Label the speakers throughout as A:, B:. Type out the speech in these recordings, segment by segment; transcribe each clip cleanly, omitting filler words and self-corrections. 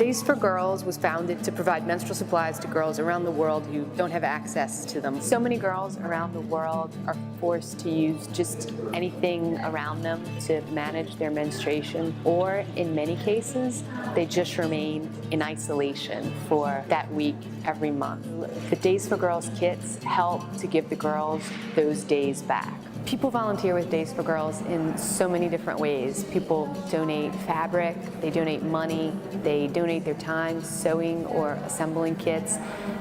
A: Days for Girls was founded to provide menstrual supplies to girls around the world who don't have access to them.
B: So many girls around the world are forced to use just anything around them to manage their menstruation, or in many cases, they just remain in isolation for that week every month. The Days for Girls kits help to give the girls those days back. People volunteer with Days for Girls in so many different ways. People donate fabric, they donate money, they donate their time sewing or assembling kits,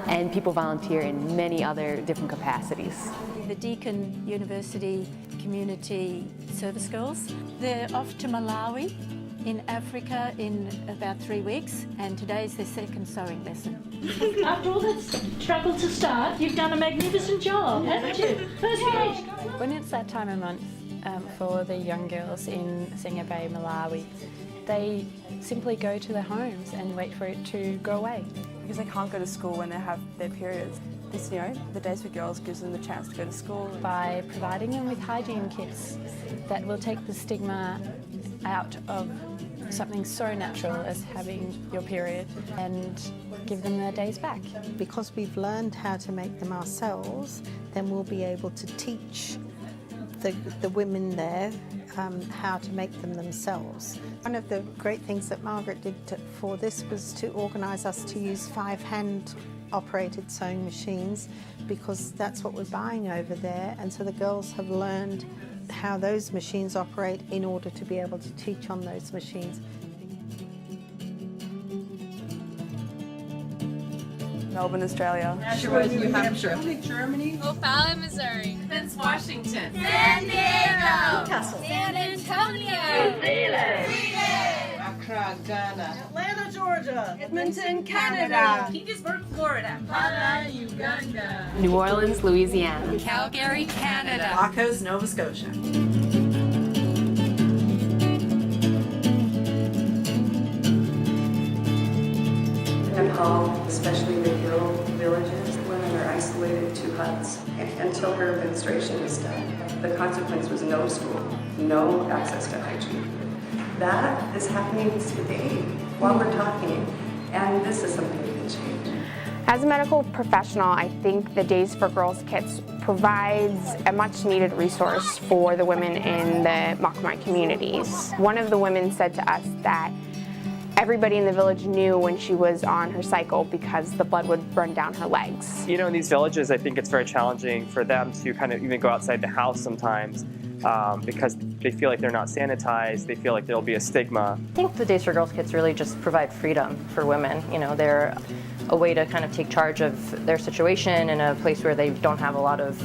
B: and people volunteer in many other different capacities.
C: The Deakin University Community Service Girls, they're off to Malawi in Africa in about 3 weeks, and today's their second sewing lesson.
D: After all that struggle to start, you've done a magnificent job, haven't you? First rate.
E: When it's that time of month for the young girls in Singa Bay, Malawi, they simply go to their homes and wait for it to go away.
F: Because they can't go to school when they have their periods. This, the Days for Girls gives them the chance to go to school.
E: By providing them with hygiene kits that will take the stigma out of something so natural as having your period and give them their days back.
G: Because we've learned how to make them ourselves, then we'll be able to teach the women there how to make them themselves. One of the great things that Margaret did for this was to organise us to use 5 hand-operated sewing machines, because that's what we're buying over there, and so the girls have learned how those machines operate in order to be able to teach on those machines.
F: Melbourne, Australia.
H: Nashua, New Hampshire.
I: Germany. O'Fallon, Missouri.
H: Vince, Washington.
I: San Diego.
H: Newcastle.
I: San Antonio.
H: New Zealand.
I: Sweden.
H: Accra, Ghana. Atlanta, Georgia.
I: Edmonton, Canada.
H: Petersburg, Florida. Kampala, Uganda.
B: New Orleans, Louisiana.
I: Calgary, Canada.
H: Lacos, Nova Scotia.
J: Nepal, especially the hill villages, women are isolated to huts until her menstruation is done. The consequence was no school, no access to hygiene. That is happening today while we're talking, and this is something we can change.
K: As a medical professional, I think the Days for Girls kits provides a much needed resource for the women in the Makamai communities. One of the women said to us that everybody in the village knew when she was on her cycle because the blood would run down her legs.
L: In these villages, I think it's very challenging for them to kind of even go outside the house sometimes because they feel like they're not sanitized, they feel like there'll be a stigma.
M: I think the Days for Girls kits really just provide freedom for women. They're a way to kind of take charge of their situation in a place where they don't have a lot of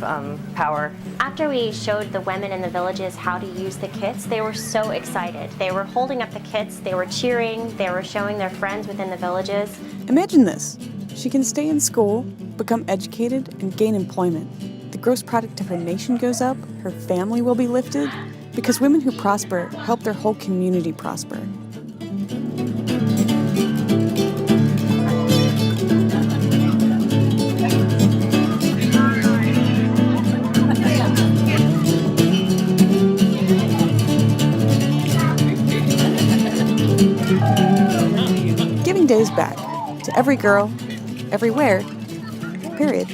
M: power.
N: After we showed the women in the villages how to use the kits, they were so excited. They were holding up the kits, they were cheering, they were showing their friends within the villages.
F: Imagine this. She can stay in school, become educated, and gain employment. The gross product of her nation goes up, her family will be lifted, because women who prosper help their whole community prosper. Giving days back to every girl, everywhere, period.